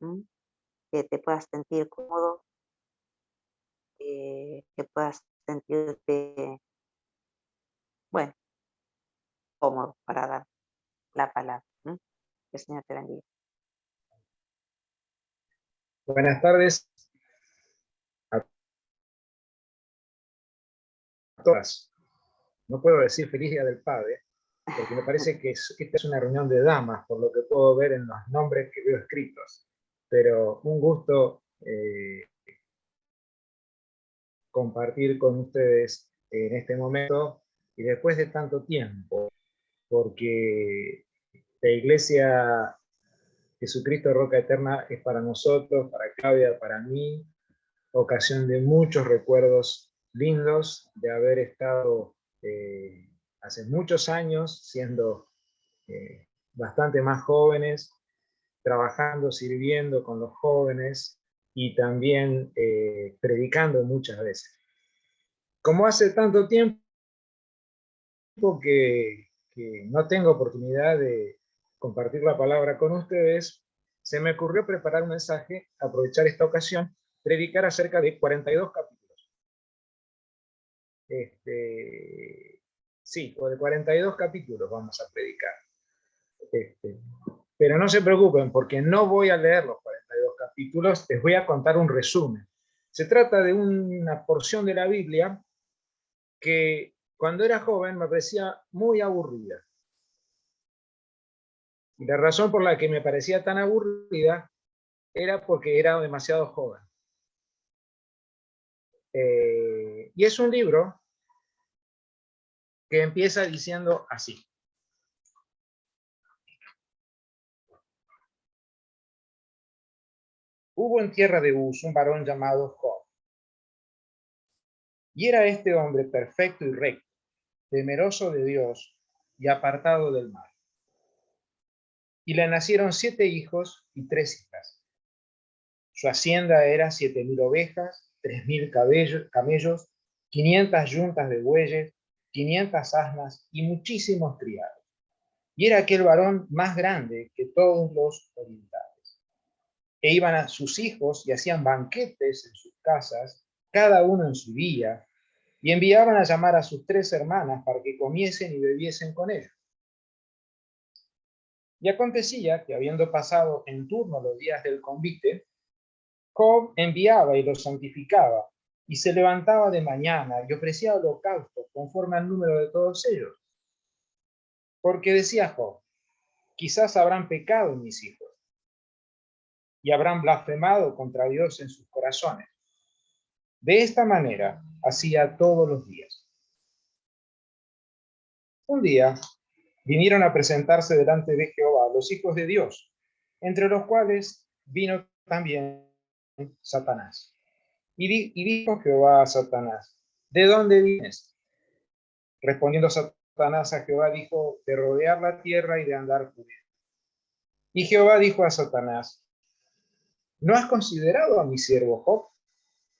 ¿m? Que te puedas sentir cómodo, que puedas sentirte, bueno, cómodo para dar la palabra. ¿M? Que el Señor te bendiga. Buenas tardes a todas. No puedo decir feliz Día del Padre, porque me parece que esta es una reunión de damas, por lo que puedo ver en los nombres que veo escritos. Pero un gusto compartir con ustedes en este momento y después de tanto tiempo, porque la Iglesia Jesucristo Roca Eterna es para nosotros, para Claudia, para mí, ocasión de muchos recuerdos lindos de haber estado hace muchos años, siendo bastante más jóvenes, trabajando, sirviendo con los jóvenes y también predicando muchas veces. Como hace tanto tiempo que no tengo oportunidad de compartir la palabra con ustedes, se me ocurrió preparar un mensaje, aprovechar esta ocasión, predicar acerca de 42 capítulos. Sí, o de 42 capítulos vamos a predicar. Pero no se preocupen, porque no voy a leer los 42 capítulos, les voy a contar un resumen. Se trata de una porción de la Biblia que cuando era joven me parecía muy aburrida. Y la razón por la que me parecía tan aburrida era porque era demasiado joven. Y es un libro que empieza diciendo así. Hubo en tierra de Uz un varón llamado Job. Y era este hombre perfecto y recto, temeroso de Dios y apartado del mal. Y le nacieron 7 hijos y 3 hijas. Su hacienda era 7.000 ovejas, 3.000 camellos, 500 yuntas de bueyes, 500 asnas y muchísimos criados. Y era aquel varón más grande que todos los orientales. E iban a sus hijos y hacían banquetes en sus casas, cada uno en su día, y enviaban a llamar a sus 3 hermanas para que comiesen y bebiesen con ellos. Y acontecía que, habiendo pasado en turno los días del convite, Job enviaba y los santificaba, y se levantaba de mañana y ofrecía holocaustos conforme al número de todos ellos. Porque decía Job, quizás habrán pecado mis hijos, y habrán blasfemado contra Dios en sus corazones. De esta manera hacía todos los días. Un día vinieron a presentarse delante de Jehová los hijos de Dios, entre los cuales vino también Satanás. Y dijo Jehová a Satanás, ¿de dónde vienes? Respondiendo Satanás a Jehová, dijo, de rodear la tierra y de andar por ella. Y Jehová dijo a Satanás, ¿no has considerado a mi siervo Job,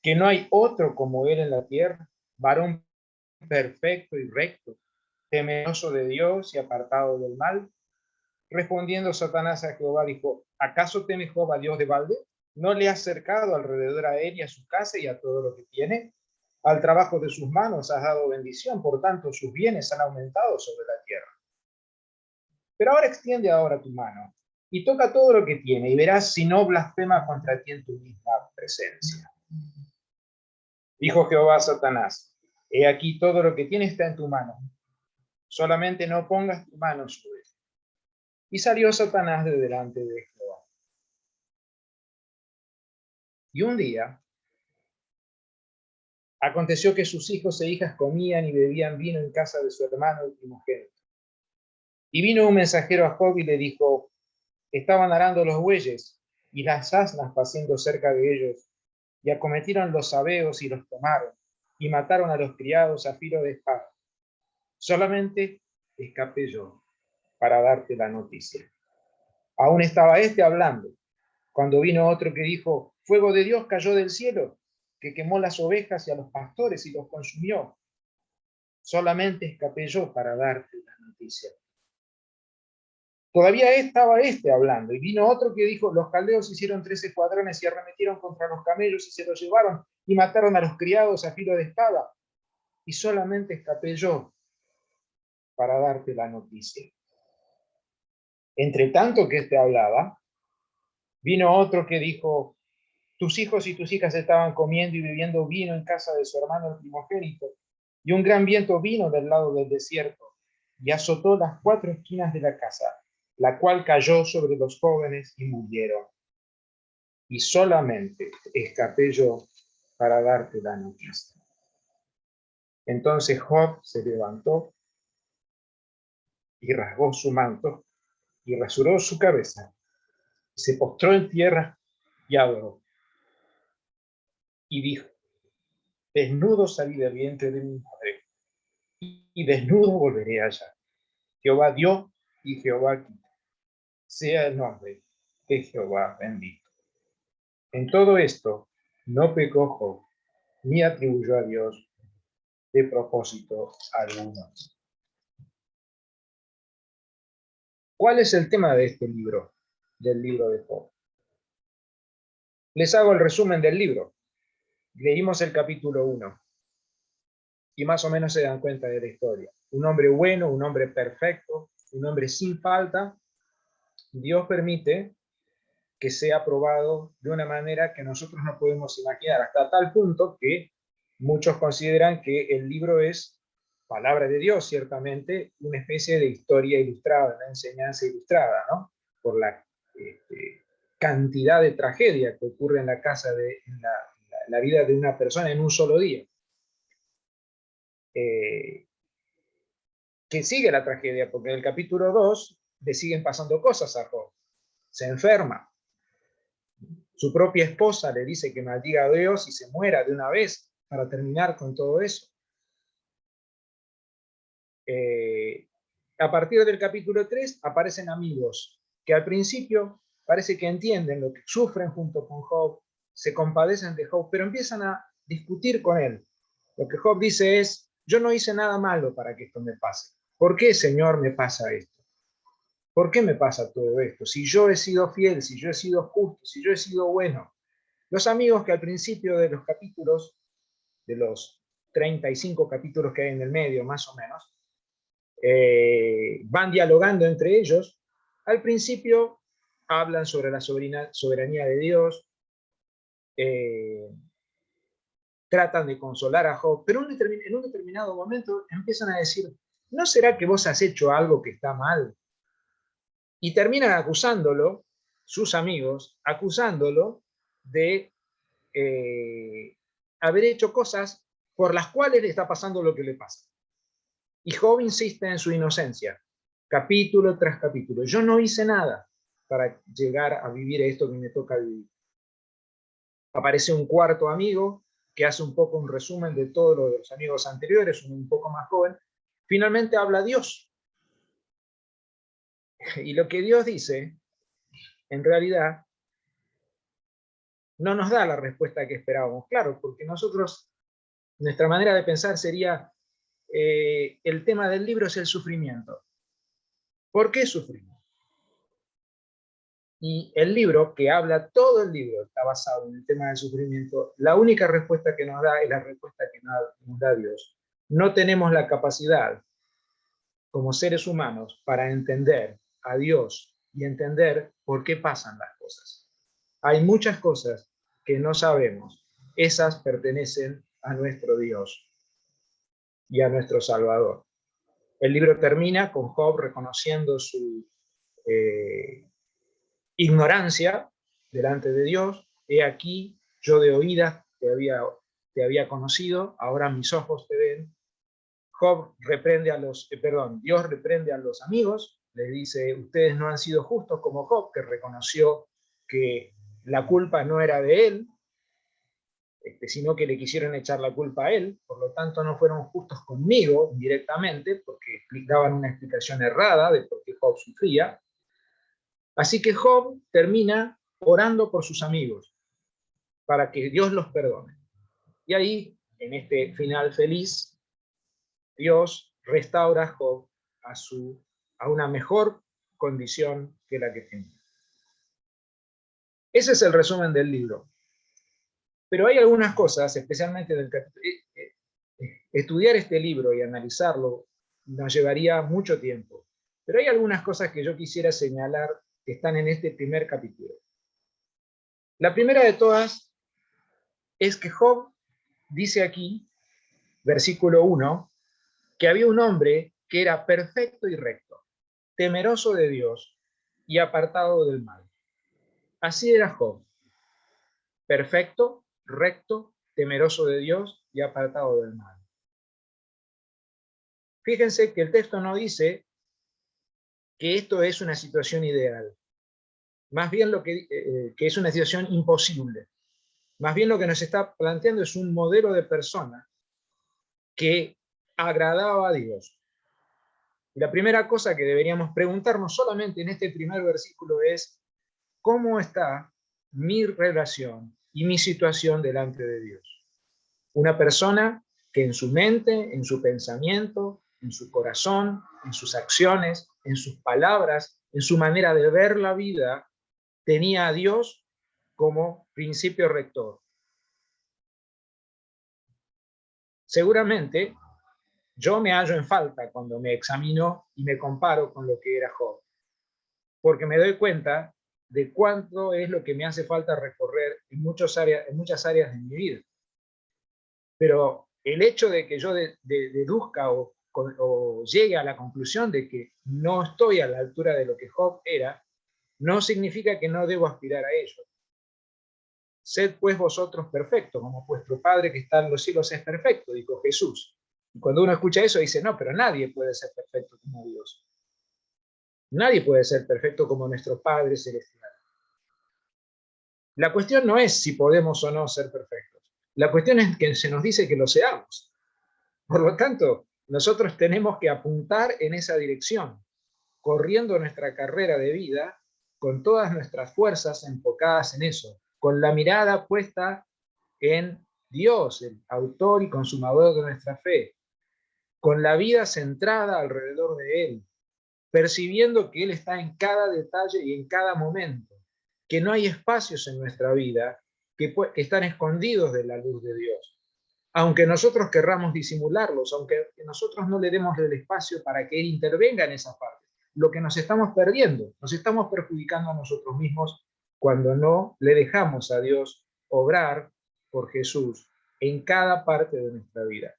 que no hay otro como él en la tierra, varón perfecto y recto, temeroso de Dios y apartado del mal? Respondiendo Satanás a Jehová, dijo, ¿acaso teme Job a Dios de balde? ¿No le has cercado alrededor a él y a su casa y a todo lo que tiene? Al trabajo de sus manos has dado bendición, por tanto sus bienes han aumentado sobre la tierra. Pero ahora extiende ahora tu mano y toca todo lo que tiene y verás si no blasfema contra ti en tu misma presencia. Dijo Jehová a Satanás, he aquí todo lo que tiene está en tu mano, solamente no pongas tu mano sobre él. Y salió Satanás de delante de Jehová. Y un día aconteció que sus hijos e hijas comían y bebían vino en casa de su hermano el primogénito. Y vino un mensajero a Job y le dijo, estaban arando los bueyes y las asnas paciendo cerca de ellos, y acometieron los sabeos y los tomaron, y mataron a los criados a filo de espada. Solamente escapé yo para darte la noticia. Aún estaba este hablando, cuando vino otro que dijo, fuego de Dios cayó del cielo, que quemó las ovejas y a los pastores y los consumió. Solamente escapé yo para darte la noticia. Todavía estaba hablando, y vino otro que dijo, los caldeos hicieron 3 escuadrones y arremetieron contra los camellos y se los llevaron y mataron a los criados a filo de espada. Y solamente escapé yo para darte la noticia. Entre tanto que hablaba, vino otro que dijo, tus hijos y tus hijas estaban comiendo y bebiendo vino en casa de su hermano el primogénito, y un gran viento vino del lado del desierto y azotó las 4 esquinas de la casa, la cual cayó sobre los jóvenes y murieron. Y solamente escapé yo para darte la noticia. Entonces Job se levantó y rasgó su manto y rasuró su cabeza, y se postró en tierra y adoró. Y dijo, desnudo salí del vientre de mi madre, y desnudo volveré allá. Jehová dio y Jehová quitó. Sea el nombre de Jehová bendito. En todo esto no pecó Job, ni atribuyó a Dios de propósito alguno. ¿Cuál es el tema de este libro, del libro de Job? Les hago el resumen del libro. Leímos el capítulo 1 y más o menos se dan cuenta de la historia. Un hombre bueno, un hombre perfecto, un hombre sin falta. Dios permite que sea probado de una manera que nosotros no podemos imaginar, hasta tal punto que muchos consideran que el libro es palabra de Dios, ciertamente, una especie de historia ilustrada, una enseñanza ilustrada, ¿no? Por la cantidad de tragedia que ocurre en la casa, en la vida de una persona en un solo día. Que sigue la tragedia, porque en el capítulo 2 le siguen pasando cosas a Job. Se enferma. Su propia esposa le dice que maldiga a Dios y se muera de una vez para terminar con todo eso. A partir del capítulo 3 aparecen amigos que al principio parece que entienden lo que sufren junto con Job, se compadecen de Job, pero empiezan a discutir con él. Lo que Job dice es, yo no hice nada malo para que esto me pase. ¿Por qué, Señor, me pasa esto? ¿Por qué me pasa todo esto? Si yo he sido fiel, si yo he sido justo, si yo he sido bueno. Los amigos que al principio de los capítulos, de los 35 capítulos que hay en el medio, más o menos, van dialogando entre ellos. Al principio hablan sobre la soberanía de Dios, tratan de consolar a Job, pero en un determinado momento empiezan a decir, ¿no será que vos has hecho algo que está mal? Y terminan acusándolo, sus amigos, acusándolo de haber hecho cosas por las cuales le está pasando lo que le pasa. Y Job insiste en su inocencia, capítulo tras capítulo. Yo no hice nada para llegar a vivir esto que me toca vivir. Aparece un cuarto amigo que hace un poco un resumen de todos los amigos anteriores, un poco más joven. Finalmente habla Dios. Y lo que Dios dice, en realidad, no nos da la respuesta que esperábamos. Claro, porque nosotros, nuestra manera de pensar sería, el tema del libro es el sufrimiento. ¿Por qué sufrimos? Y el libro, que habla, todo el libro está basado en el tema del sufrimiento, la única respuesta que nos da es la respuesta que nos da Dios. No tenemos la capacidad, como seres humanos, para entender a Dios y entender por qué pasan las cosas. Hay muchas cosas que no sabemos. Esas pertenecen a nuestro Dios y a nuestro Salvador. El libro termina con Job reconociendo su ignorancia delante de Dios. He aquí, yo de oídas te había conocido, ahora mis ojos te ven. Job reprende a Dios reprende a los amigos, les dice, ustedes no han sido justos como Job, que reconoció que la culpa no era de él, sino que le quisieron echar la culpa a él, por lo tanto no fueron justos conmigo directamente, porque daban una explicación errada de por qué Job sufría. Así que Job termina orando por sus amigos, para que Dios los perdone. Y ahí, en este final feliz, Dios restaura a Job a una mejor condición que la que tenía. Ese es el resumen del libro. Pero hay algunas cosas, especialmente del estudiar este libro y analizarlo nos llevaría mucho tiempo. Pero hay algunas cosas que yo quisiera señalar que están en este primer capítulo. La primera de todas es que Job dice aquí, versículo 1, que había un hombre que era perfecto y recto, temeroso de Dios y apartado del mal. Así era Job, perfecto, recto, temeroso de Dios y apartado del mal. Fíjense que el texto no dice que esto es una situación ideal, más bien que es una situación imposible. Más bien lo que nos está planteando es un modelo de persona que agradaba a Dios. Y la primera cosa que deberíamos preguntarnos solamente en este primer versículo es, ¿cómo está mi relación y mi situación delante de Dios? Una persona que en su mente, en su pensamiento, en su corazón, en sus acciones, en sus palabras, en su manera de ver la vida, tenía a Dios como principio rector. Seguramente yo me hallo en falta cuando me examino y me comparo con lo que era Job, porque me doy cuenta de cuánto es lo que me hace falta recorrer en muchas áreas de mi vida. Pero el hecho de que yo deduzca o llegue a la conclusión de que no estoy a la altura de lo que Job era, no significa que no debo aspirar a ello. Sed pues vosotros perfectos, como vuestro Padre que está en los cielos es perfecto, dijo Jesús. Y cuando uno escucha eso dice, no, pero nadie puede ser perfecto como Dios. Nadie puede ser perfecto como nuestro Padre celestial. La cuestión no es si podemos o no ser perfectos. La cuestión es que se nos dice que lo seamos. Por lo tanto, nosotros tenemos que apuntar en esa dirección, corriendo nuestra carrera de vida con todas nuestras fuerzas enfocadas en eso, con la mirada puesta en Dios, el autor y consumador de nuestra fe, con la vida centrada alrededor de Él, percibiendo que Él está en cada detalle y en cada momento, que no hay espacios en nuestra vida que están escondidos de la luz de Dios. Aunque nosotros querramos disimularlos, aunque nosotros no le demos el espacio para que Él intervenga en esa parte, lo que nos estamos perdiendo, nos estamos perjudicando a nosotros mismos cuando no le dejamos a Dios obrar por Jesús en cada parte de nuestra vida.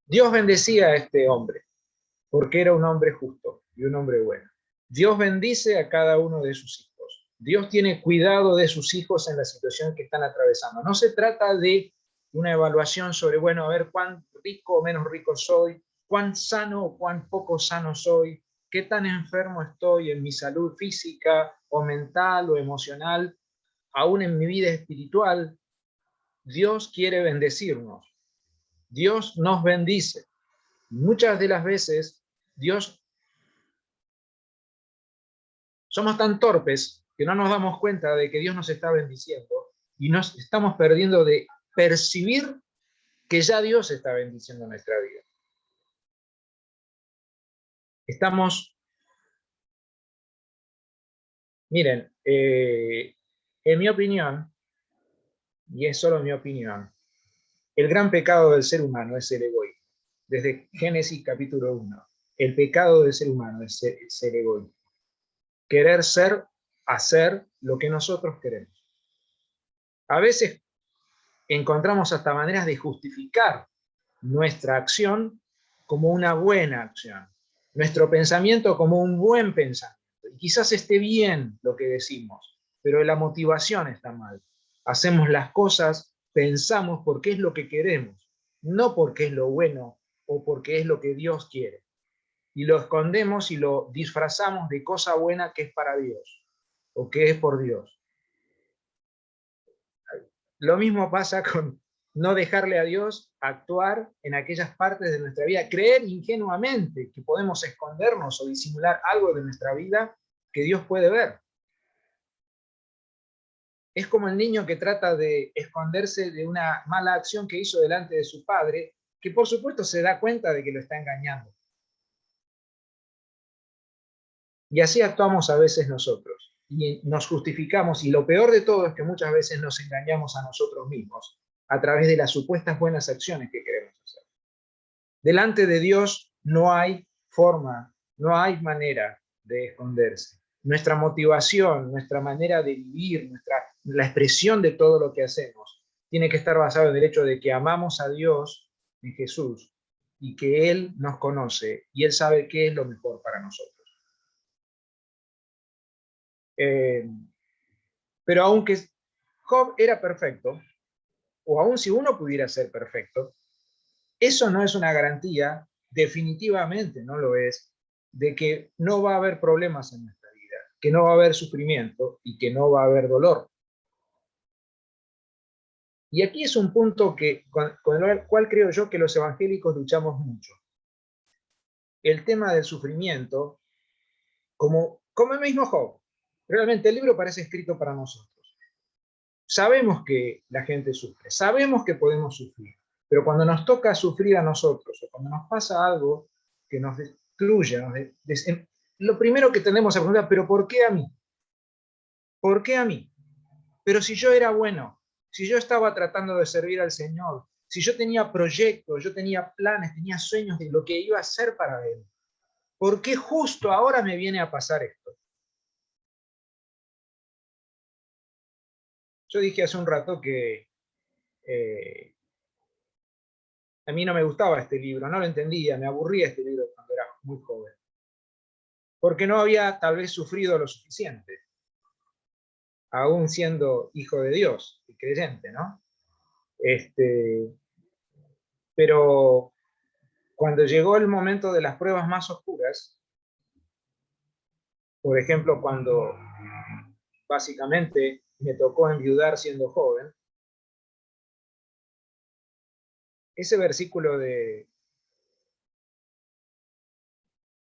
Dios bendecía a este hombre, porque era un hombre justo y un hombre bueno. Dios bendice a cada uno de sus hijos. Dios tiene cuidado de sus hijos en la situación que están atravesando. No se trata de una evaluación sobre, bueno, a ver cuán rico o menos rico soy, cuán sano o cuán poco sano soy, qué tan enfermo estoy en mi salud física o mental o emocional, aún en mi vida espiritual. Dios quiere bendecirnos. Dios nos bendice. Muchas de las veces Dios somos tan torpes que no nos damos cuenta de que Dios nos está bendiciendo y nos estamos perdiendo de percibir que ya Dios está bendiciendo nuestra vida. Miren, en mi opinión, y es solo mi opinión, el gran pecado del ser humano es el egoísmo. Desde Génesis capítulo 1, el pecado del ser humano es el egoísmo. Querer hacer lo que nosotros queremos. A veces encontramos hasta maneras de justificar nuestra acción como una buena acción, nuestro pensamiento como un buen pensamiento. Y quizás esté bien lo que decimos, pero la motivación está mal. Hacemos las cosas, pensamos porque es lo que queremos, no porque es lo bueno o porque es lo que Dios quiere. Y lo escondemos y lo disfrazamos de cosa buena que es para Dios o que es por Dios. Lo mismo pasa con no dejarle a Dios actuar en aquellas partes de nuestra vida, creer ingenuamente que podemos escondernos o disimular algo de nuestra vida que Dios puede ver. Es como el niño que trata de esconderse de una mala acción que hizo delante de su padre, que por supuesto se da cuenta de que lo está engañando. Y así actuamos a veces nosotros. Y nos justificamos, y lo peor de todo es que muchas veces nos engañamos a nosotros mismos a través de las supuestas buenas acciones que queremos hacer. Delante de Dios no hay forma, no hay manera de esconderse. Nuestra motivación, nuestra manera de vivir, la expresión de todo lo que hacemos, tiene que estar basado en el hecho de que amamos a Dios en Jesús y que Él nos conoce y Él sabe qué es lo mejor para nosotros. Pero aunque Job era perfecto, o aun si uno pudiera ser perfecto, eso no es una garantía, definitivamente no lo es, de que no va a haber problemas en nuestra vida, que no va a haber sufrimiento y que no va a haber dolor. Y aquí es un punto con el cual creo yo que los evangélicos luchamos mucho. El tema del sufrimiento, como el mismo Job. Realmente el libro parece escrito para nosotros. Sabemos que la gente sufre, sabemos que podemos sufrir, pero cuando nos toca sufrir a nosotros, o cuando nos pasa algo que nos destruye, lo primero que tenemos a preguntar, ¿pero por qué a mí? ¿Por qué a mí? Pero si yo era bueno, si yo estaba tratando de servir al Señor, si yo tenía proyectos, yo tenía planes, tenía sueños de lo que iba a hacer para Él, ¿por qué justo ahora me viene a pasar esto? Yo dije hace un rato que a mí no me gustaba este libro, no lo entendía, me aburría este libro cuando era muy joven, porque no había tal vez sufrido lo suficiente, aún siendo hijo de Dios y creyente, ¿no? Pero cuando llegó el momento de las pruebas más oscuras, por ejemplo, cuando básicamente me tocó enviudar siendo joven, ese versículo que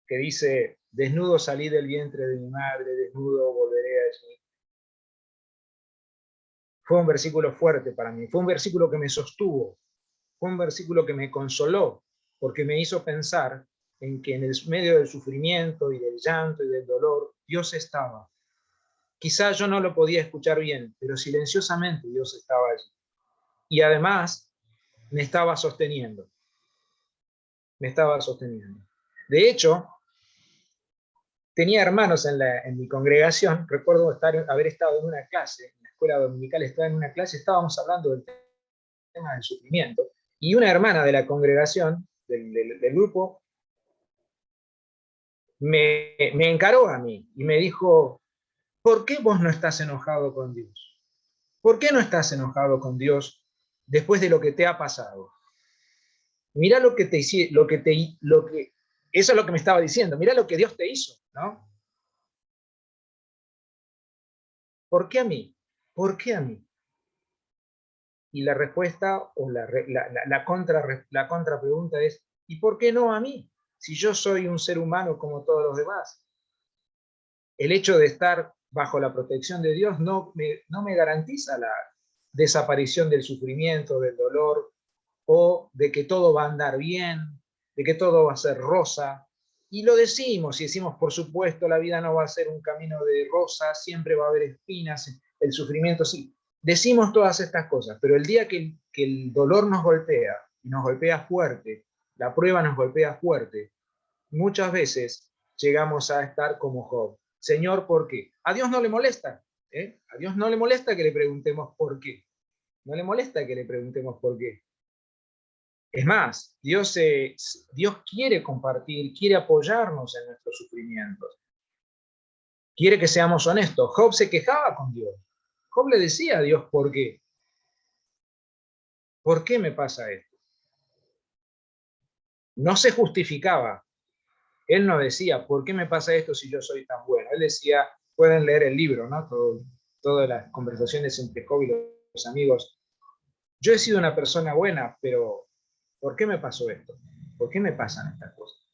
dice, desnudo salí del vientre de mi madre, desnudo volveré allí, fue un versículo fuerte para mí, fue un versículo que me sostuvo, fue un versículo que me consoló, porque me hizo pensar en que en el medio del sufrimiento y del llanto y del dolor, Dios estaba. Quizás yo no lo podía escuchar bien, pero silenciosamente Dios estaba allí. Y además me estaba sosteniendo, me estaba sosteniendo. De hecho, tenía hermanos en mi congregación, recuerdo haber estado en una clase, en la escuela dominical, estaba en una clase, estábamos hablando del tema del sufrimiento, y una hermana de la congregación, del grupo, me encaró a mí y me dijo, ¿por qué vos no estás enojado con Dios? ¿Por qué no estás enojado con Dios después de lo que te ha pasado? Mirá lo que te hizo, eso es lo que me estaba diciendo, mirá lo que Dios te hizo, ¿no? ¿Por qué a mí? ¿Por qué a mí? Y la respuesta o la contrapregunta es, ¿y por qué no a mí? Si yo soy un ser humano como todos los demás. El hecho de estar bajo la protección de Dios no me garantiza la desaparición del sufrimiento, del dolor, o de que todo va a andar bien, de que todo va a ser rosa. Y lo decimos, y decimos, por supuesto, la vida no va a ser un camino de rosas, siempre va a haber espinas, el sufrimiento sí. Decimos todas estas cosas, pero el día que el dolor nos golpea, y nos golpea fuerte, la prueba nos golpea fuerte, muchas veces llegamos a estar como Job. Señor, ¿por qué? A Dios no le molesta, ¿eh? A Dios no le molesta que le preguntemos por qué. No le molesta que le preguntemos por qué. Es más, Dios quiere compartir, quiere apoyarnos en nuestros sufrimientos. Quiere que seamos honestos. Job se quejaba con Dios. Job le decía a Dios, ¿por qué? ¿Por qué me pasa esto? No se justificaba. Él no decía, ¿por qué me pasa esto si yo soy tan bueno? Él decía, pueden leer el libro, ¿no? Todas las conversaciones entre Job y los amigos. Yo he sido una persona buena, pero ¿por qué me pasó esto? ¿Por qué me pasan estas cosas?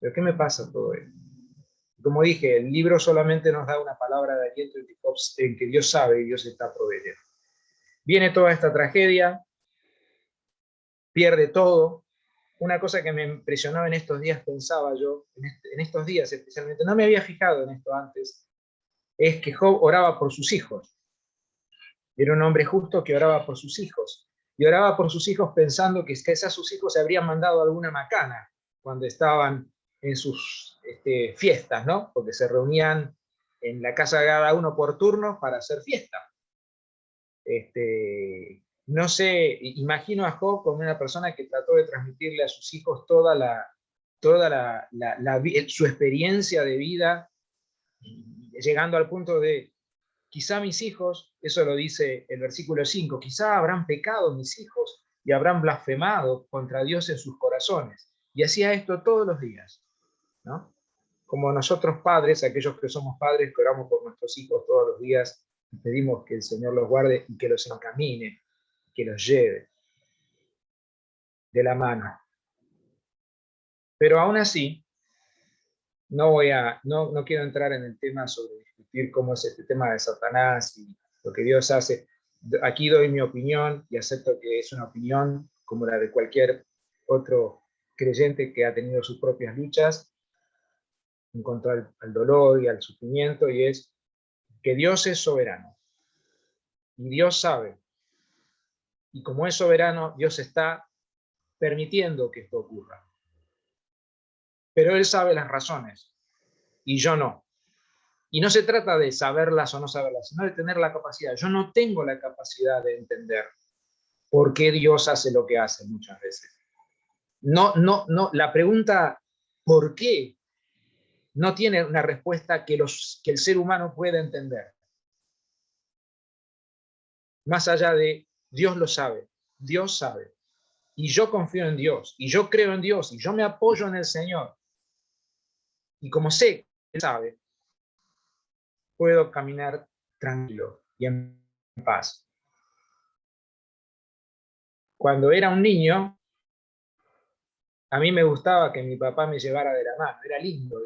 ¿Pero qué me pasa todo esto? Como dije, el libro solamente nos da una palabra de aliento en que Dios sabe y Dios está proveyendo. Viene toda esta tragedia, pierde todo, una cosa que me impresionó en estos días, pensaba yo, en estos días especialmente, no me había fijado en esto antes, es que Job oraba por sus hijos. Era un hombre justo que oraba por sus hijos. Y oraba por sus hijos pensando que quizás sus hijos se habrían mandado alguna macana cuando estaban en sus fiestas, ¿no? Porque se reunían en la casa de cada uno por turno para hacer fiesta. No sé, imagino a Job como una persona que trató de transmitirle a sus hijos su experiencia de vida, llegando al punto de, quizá mis hijos, eso lo dice el versículo 5, quizá habrán pecado mis hijos y habrán blasfemado contra Dios en sus corazones. Y hacía esto todos los días, ¿no? Como nosotros padres, aquellos que somos padres, que oramos por nuestros hijos todos los días, y pedimos que el Señor los guarde y que los encamine, que los lleve de la mano. Pero aún así, no quiero entrar en el tema sobre discutir cómo es este tema de Satanás y lo que Dios hace. Aquí doy mi opinión y acepto que es una opinión como la de cualquier otro creyente que ha tenido sus propias luchas en cuanto al dolor y al sufrimiento, y es que Dios es soberano y Dios sabe, y como es soberano, Dios está permitiendo que esto ocurra. Pero Él sabe las razones y yo no. Y no se trata de saberlas o no saberlas, sino de tener la capacidad. Yo no tengo la capacidad de entender por qué Dios hace lo que hace muchas veces. No, la pregunta ¿por qué? No tiene una respuesta que el ser humano pueda entender. Más allá de Dios lo sabe, Dios sabe. Y yo confío en Dios, y yo creo en Dios, y yo me apoyo en el Señor. Y como sé que Él sabe, puedo caminar tranquilo y en paz. Cuando era un niño, a mí me gustaba que mi papá me llevara de la mano, era lindo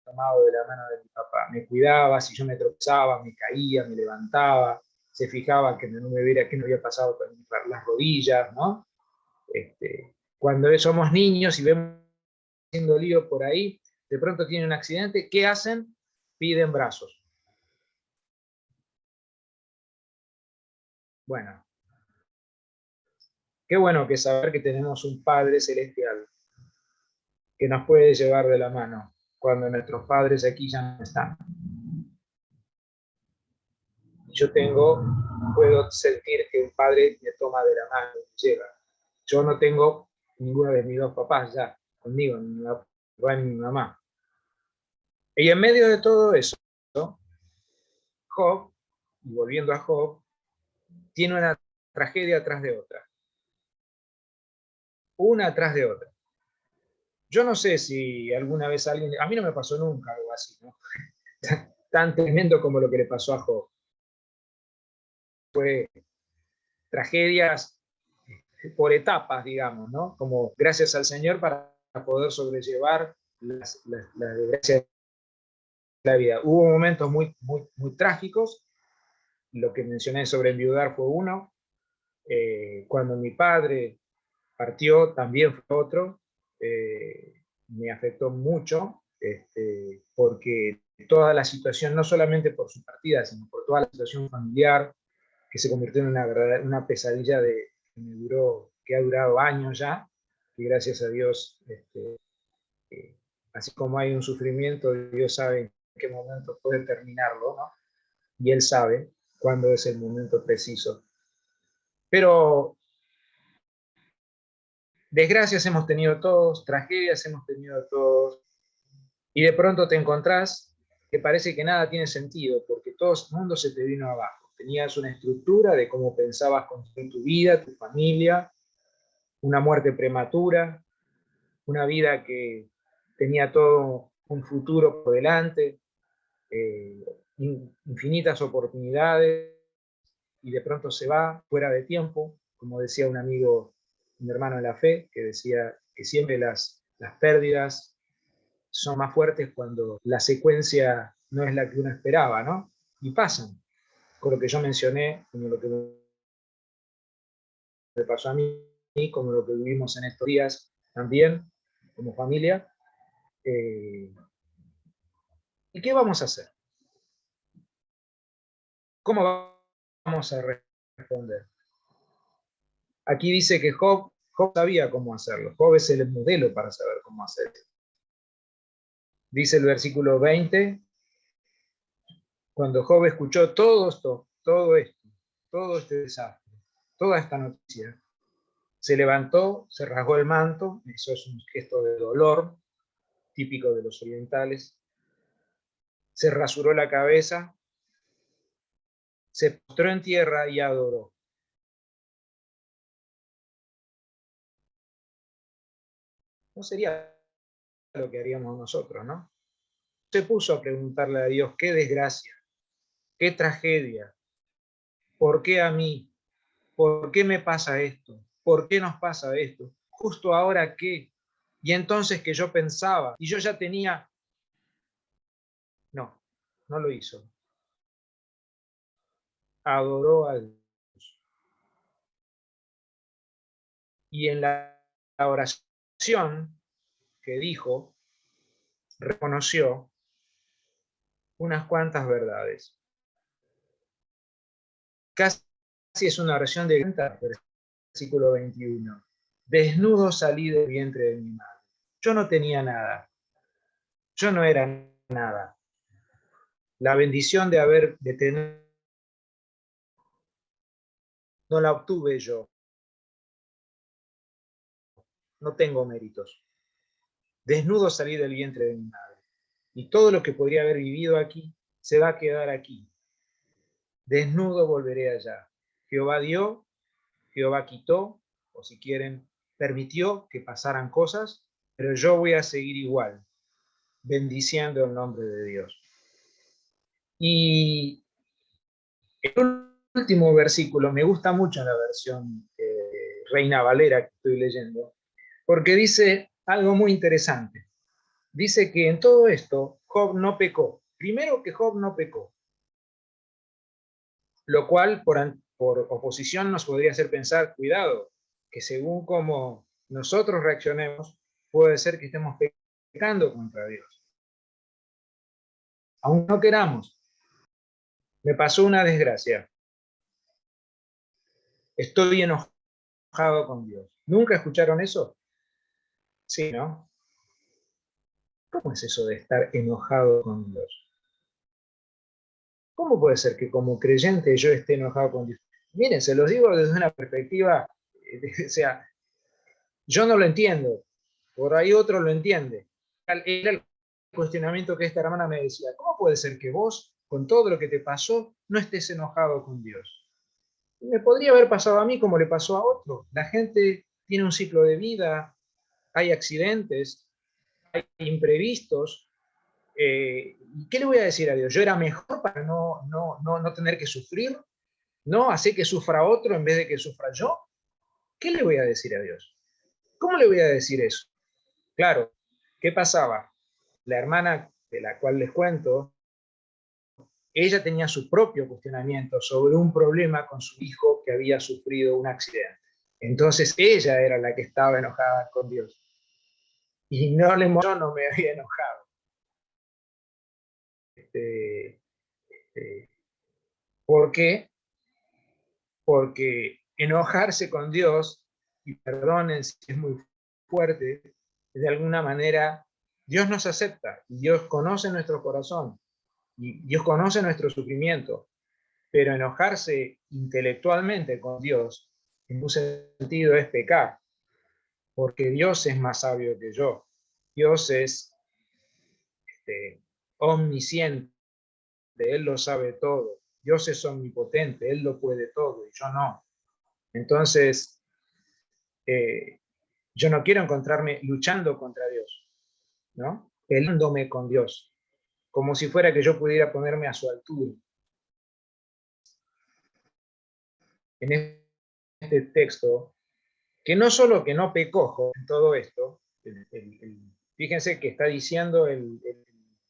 tomado de la mano de mi papá, me cuidaba, si yo me tropezaba, me caía, me levantaba, se fijaba que no me viera qué me había pasado con las rodillas, ¿no? Cuando somos niños y vemos haciendo lío por ahí, de pronto tienen un accidente, ¿qué hacen? Piden brazos. Bueno, qué bueno que saber que tenemos un Padre Celestial que nos puede llevar de la mano cuando nuestros padres aquí ya no están. Yo puedo sentir que un padre me toma de la mano y me lleva. Yo no tengo ninguno de mis dos papás ya conmigo, ni mi papá ni mi mamá. Y en medio de todo eso, Job, y volviendo a Job, tiene una tragedia atrás de otra. Una atrás de otra. Yo no sé si alguna vez alguien, a mí no me pasó nunca algo así, ¿no? Tan tremendo como lo que le pasó a Job. Fue tragedias por etapas, digamos, ¿no? Como gracias al Señor para poder sobrellevar las desgracias de la vida. Hubo momentos muy trágicos, lo que mencioné sobre enviudar fue uno, cuando mi padre partió también fue otro, me afectó mucho, porque toda la situación, no solamente por su partida, sino por toda la situación familiar, que se convirtió en una pesadilla que ha durado años ya, y gracias a Dios, así como hay un sufrimiento, Dios sabe en qué momento puede terminarlo, ¿no? Y Él sabe cuándo es el momento preciso. Pero desgracias hemos tenido todos, tragedias hemos tenido todos, y de pronto te encontrás que parece que nada tiene sentido, porque todo el mundo se te vino abajo. Tenías una estructura de cómo pensabas construir tu vida, tu familia, una muerte prematura, una vida que tenía todo un futuro por delante, infinitas oportunidades, y de pronto se va fuera de tiempo, como decía un amigo, un hermano de la fe, que decía que siempre las pérdidas son más fuertes cuando la secuencia no es la que uno esperaba, ¿no? Y pasan, con lo que yo mencioné, como lo que me pasó a mí, como lo que vivimos en estos días, también, como familia. ¿Y qué vamos a hacer? ¿Cómo vamos a responder? Aquí dice que Job sabía cómo hacerlo. Job es el modelo para saber cómo hacerlo. Dice el versículo 20, cuando Job escuchó todo este desastre, toda esta noticia, se levantó, se rasgó el manto, eso es un gesto de dolor típico de los orientales, se rasuró la cabeza, se postró en tierra y adoró. No sería lo que haríamos nosotros, ¿no? Se puso a preguntarle a Dios, qué desgracia, qué tragedia, ¿por qué a mí? ¿Por qué me pasa esto? ¿Por qué nos pasa esto? ¿Justo ahora qué? Y entonces que yo pensaba, y yo ya tenía... No, no lo hizo. Adoró a Dios. Y en la oración que dijo, reconoció unas cuantas verdades. Casi es una oración de versículo 21. Desnudo salí del vientre de mi madre. Yo no tenía nada. Yo no era nada. La bendición de tener no la obtuve yo. No tengo méritos. Desnudo salí del vientre de mi madre. Y todo lo que podría haber vivido aquí se va a quedar aquí. Desnudo volveré allá. Jehová dio, Jehová quitó, o si quieren, permitió que pasaran cosas, pero yo voy a seguir igual, bendiciendo el nombre de Dios. Y el último versículo, me gusta mucho la versión Reina Valera que estoy leyendo, porque dice algo muy interesante. Dice que en todo esto Job no pecó. Primero que Job no pecó, lo cual por oposición nos podría hacer pensar, cuidado, que según como nosotros reaccionemos, puede ser que estemos pecando contra Dios. Aún no queramos. Me pasó una desgracia. Estoy enojado con Dios. ¿Nunca escucharon eso? Sí, ¿no? ¿Cómo es eso de estar enojado con Dios? ¿Cómo puede ser que como creyente yo esté enojado con Dios? Miren, se los digo desde una perspectiva, o sea, yo no lo entiendo, por ahí otro lo entiende. Era el cuestionamiento que esta hermana me decía, ¿cómo puede ser que vos, con todo lo que te pasó, no estés enojado con Dios? Y me podría haber pasado a mí como le pasó a otro. La gente tiene un ciclo de vida, hay accidentes, hay imprevistos. ¿Qué le voy a decir a Dios? ¿Yo era mejor para no tener que sufrir? ¿No? ¿Hacer que sufra otro en vez de que sufra yo? ¿Qué le voy a decir a Dios? ¿Cómo le voy a decir eso? Claro, ¿qué pasaba? La hermana de la cual les cuento, ella tenía su propio cuestionamiento sobre un problema con su hijo que había sufrido un accidente. Entonces ella era la que estaba enojada con Dios. Y yo no me había enojado. Este, este, ¿Por qué? Porque enojarse con Dios, y perdonen si es muy fuerte, de alguna manera Dios nos acepta, y Dios conoce nuestro corazón, y Dios conoce nuestro sufrimiento, pero enojarse intelectualmente con Dios, en un sentido, es pecar, porque Dios es más sabio que yo. Dios es omnisciente, Él lo sabe todo. Dios es omnipotente, Él lo puede todo y yo no. Entonces, yo no quiero encontrarme luchando contra Dios, ¿no? Peleándome con Dios, como si fuera que yo pudiera ponerme a su altura. En este texto, que no solo que no pecó en todo esto, fíjense que está diciendo, el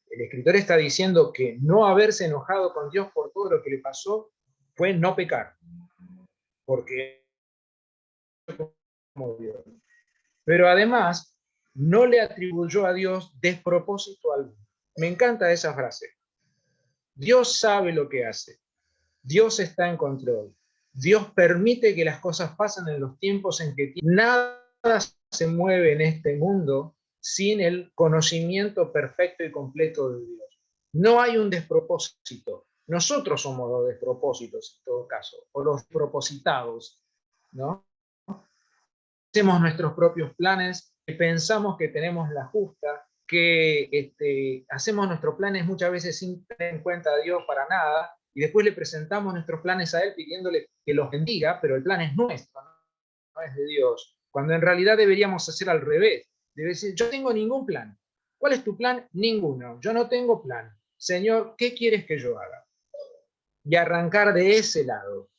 escritor está diciendo que no haberse enojado con Dios por todo lo que le pasó fue no pecar, porque como Dios. pero además no le atribuyó a Dios despropósito alguno. Me encanta esa frase. Dios sabe lo que hace. Dios está en control. Dios permite que las cosas pasen en los tiempos en que nada se mueve en este mundo sin el conocimiento perfecto y completo de Dios. No hay un despropósito. Nosotros somos los despropósitos en todo caso, o los despropositados, ¿no? Hacemos nuestros propios planes, pensamos que tenemos la justa, que hacemos nuestros planes muchas veces sin tener en cuenta a Dios para nada, y después le presentamos nuestros planes a Él pidiéndole que los bendiga, pero el plan es nuestro, no es de Dios. Cuando en realidad deberíamos hacer al revés. Debe decir, yo no tengo ningún plan. ¿Cuál es tu plan? Ninguno. Yo no tengo plan. Señor, ¿qué quieres que yo haga? Y arrancar de ese lado.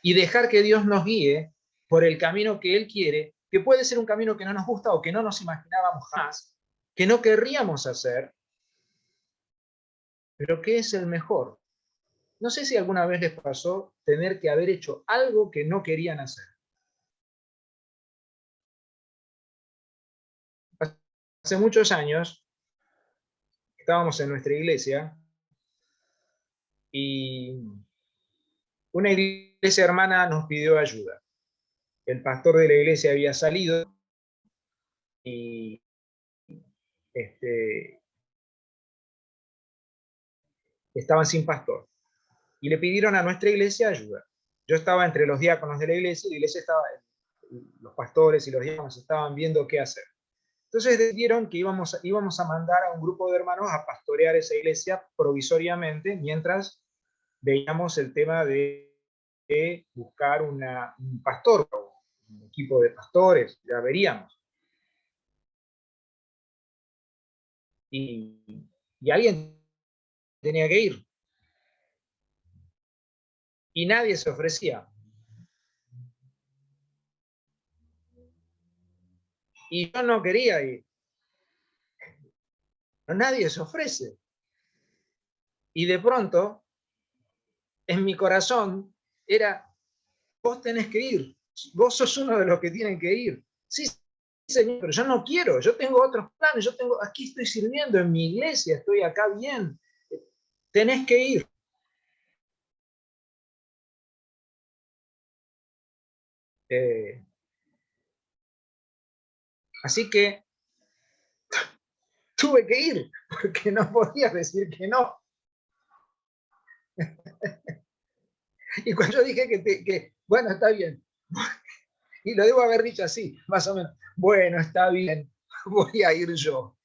Y dejar que Dios nos guíe por el camino que Él quiere, que puede ser un camino que no nos gusta o que no nos imaginábamos jamás, que no querríamos hacer, pero que es el mejor. No sé si alguna vez les pasó tener que haber hecho algo que no querían hacer. Hace muchos años estábamos en nuestra iglesia y una iglesia hermana nos pidió ayuda. El pastor de la iglesia había salido y estaban sin pastor. Y le pidieron a nuestra iglesia ayuda. Yo estaba entre los diáconos de la iglesia estaba, los pastores y los diáconos estaban viendo qué hacer. Entonces decidieron que íbamos a mandar a un grupo de hermanos a pastorear esa iglesia provisoriamente, mientras veíamos el tema de buscar un pastor, un equipo de pastores, ya veríamos. Y alguien tenía que ir. Y nadie se ofrecía. Y yo no quería ir. Pero nadie se ofrece. Y de pronto, en mi corazón, era, vos tenés que ir. Vos sos uno de los que tienen que ir. Sí, Señor, pero yo no quiero. Yo tengo otros planes. Aquí estoy sirviendo en mi iglesia. Estoy acá bien. Tenés que ir. Así que tuve que ir, porque no podía decir que no. Y cuando yo dije que bueno, está bien, y lo debo haber dicho así, más o menos, bueno, está bien, voy a ir yo.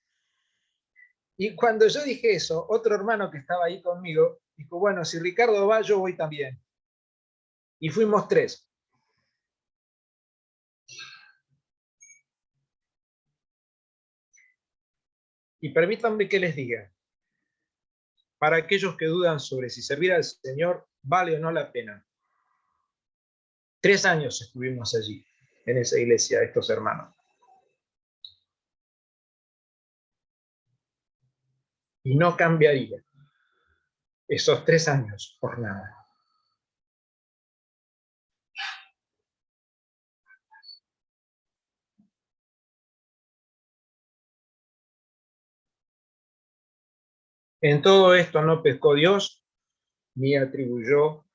Y cuando yo dije eso, otro hermano que estaba ahí conmigo dijo, bueno, si Ricardo va, yo voy también. Y fuimos 3. Y permítanme que les diga, para aquellos que dudan sobre si servir al Señor vale o no la pena. 3 años estuvimos allí, en esa iglesia, estos hermanos. Y no cambiaría esos 3 años por nada. En todo esto no pecó Dios, ni atribuyó,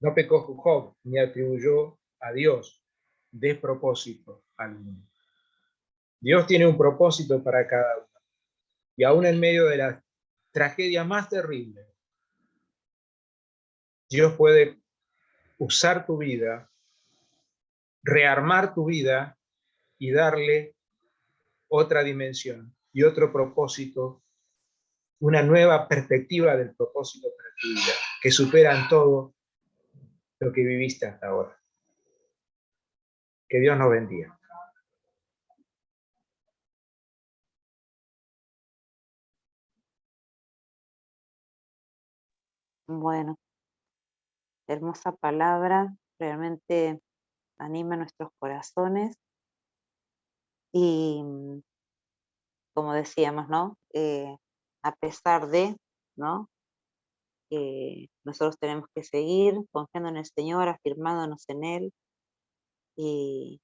no pecó Job, ni atribuyó a Dios despropósito alguno. Dios tiene un propósito para cada uno. Y aún en medio de la tragedia más terrible, Dios puede usar tu vida, rearmar tu vida y darle otra dimensión y otro propósito, una nueva perspectiva del propósito para tu vida, que superan todo lo que viviste hasta ahora. Que Dios nos bendiga. Bueno, hermosa palabra, realmente anima nuestros corazones y como decíamos, ¿no? A pesar de, ¿no? Nosotros tenemos que seguir confiando en el Señor, afirmándonos en Él y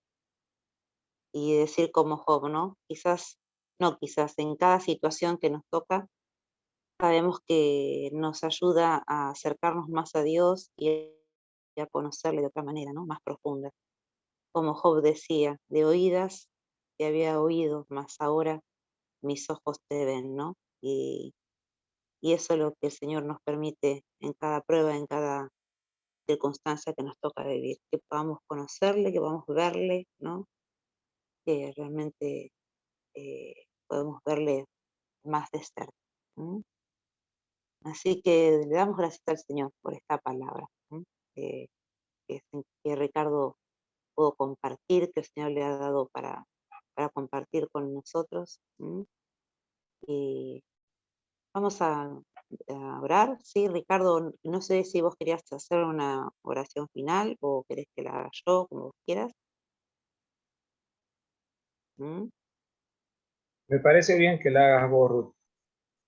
y decir como Job, ¿no? Quizás, no quizás, en cada situación que nos toca, sabemos que nos ayuda a acercarnos más a Dios y a conocerle de otra manera, ¿no? Más profunda. Como Job decía, de oídas te había oído, mas ahora mis ojos te ven, ¿no? Y eso es lo que el Señor nos permite en cada prueba, en cada circunstancia que nos toca vivir, que podamos conocerle, que podamos verle, ¿no? Que realmente podemos verle más de cerca. ¿M? Así que le damos gracias al Señor por esta palabra, ¿m? Eh, que Ricardo pudo compartir, que el Señor le ha dado para compartir con nosotros. ¿M? Y vamos a orar, ¿sí? Ricardo, no sé si vos querías hacer una oración final o querés que la haga yo, como vos quieras. ¿M? Me parece bien que la hagas vos, Ruth.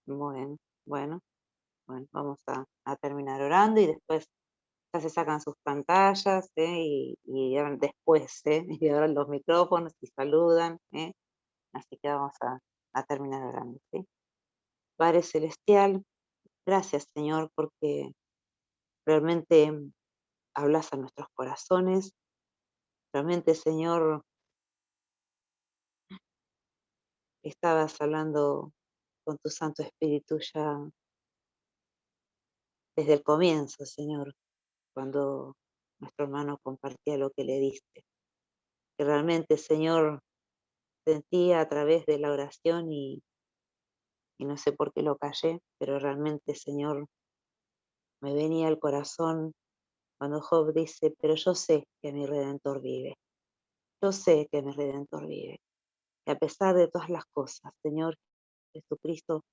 Bueno, bueno, bueno, vamos a terminar orando y después ya se sacan sus pantallas, y después, y abran los micrófonos y saludan, así que vamos a terminar orando, ¿sí? Padre Celestial, gracias Señor porque realmente hablas a nuestros corazones, realmente Señor estabas hablando con tu Santo Espíritu ya desde el comienzo, Señor, cuando nuestro hermano compartía lo que le diste. Que realmente, Señor, sentía a través de la oración y no sé por qué lo callé, pero realmente, Señor, me venía al corazón cuando Job dice, pero yo sé que mi Redentor vive, yo sé que mi Redentor vive. Y a pesar de todas las cosas, Señor Jesucristo,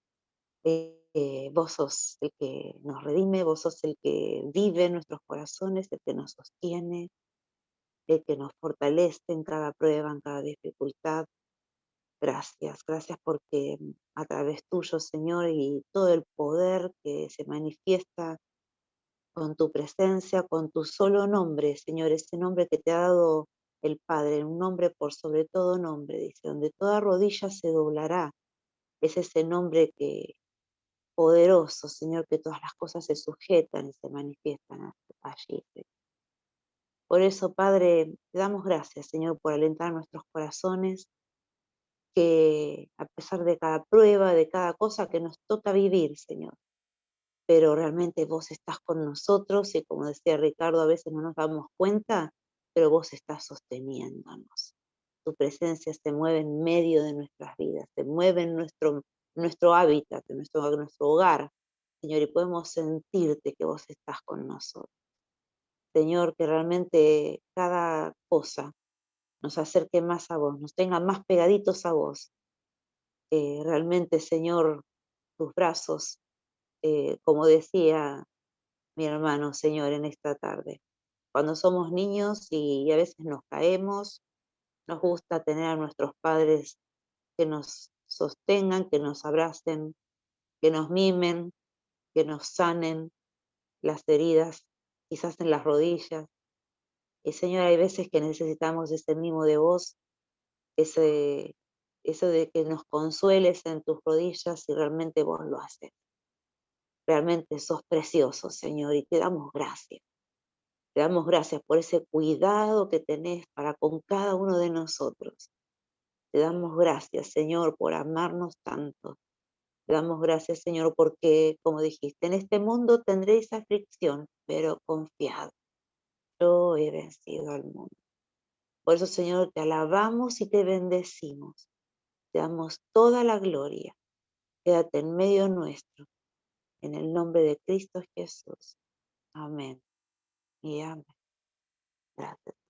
vos sos el que nos redime, vos sos el que vive en nuestros corazones, el que nos sostiene, el que nos fortalece en cada prueba, en cada dificultad. Gracias, gracias porque a través tuyo, Señor, y todo el poder que se manifiesta con tu presencia, con tu solo nombre, Señor, ese nombre que te ha dado el Padre, un nombre por sobre todo nombre, dice, donde toda rodilla se doblará. Es ese nombre que poderoso, Señor, que todas las cosas se sujetan y se manifiestan allí. Por eso, Padre, te damos gracias, Señor, por alentar nuestros corazones, que a pesar de cada prueba, de cada cosa que nos toca vivir, Señor, pero realmente vos estás con nosotros y como decía Ricardo, a veces no nos damos cuenta, pero vos estás sosteniéndonos. Tu presencia se mueve en medio de nuestras vidas, se mueve en nuestro hábitat, en nuestro hogar, Señor, y podemos sentirte que vos estás con nosotros. Señor, que realmente cada cosa nos acerque más a vos, nos tenga más pegaditos a vos. Realmente, Señor, tus brazos, como decía mi hermano, Señor, en esta tarde. Cuando somos niños y a veces nos caemos, nos gusta tener a nuestros padres que nos sostengan, que nos abracen, que nos mimen, que nos sanen las heridas, quizás en las rodillas. Y Señor, hay veces que necesitamos ese mimo de vos, ese, eso de que nos consueles en tus rodillas y realmente vos lo haces. Realmente sos precioso, Señor, y te damos gracias. Te damos gracias por ese cuidado que tenés para con cada uno de nosotros. Te damos gracias, Señor, por amarnos tanto. Te damos gracias, Señor, porque, como dijiste, en este mundo tendréis aflicción, pero confiad, yo he vencido al mundo. Por eso, Señor, te alabamos y te bendecimos. Te damos toda la gloria. Quédate en medio nuestro. En el nombre de Cristo Jesús. Amén y amén. Gracias.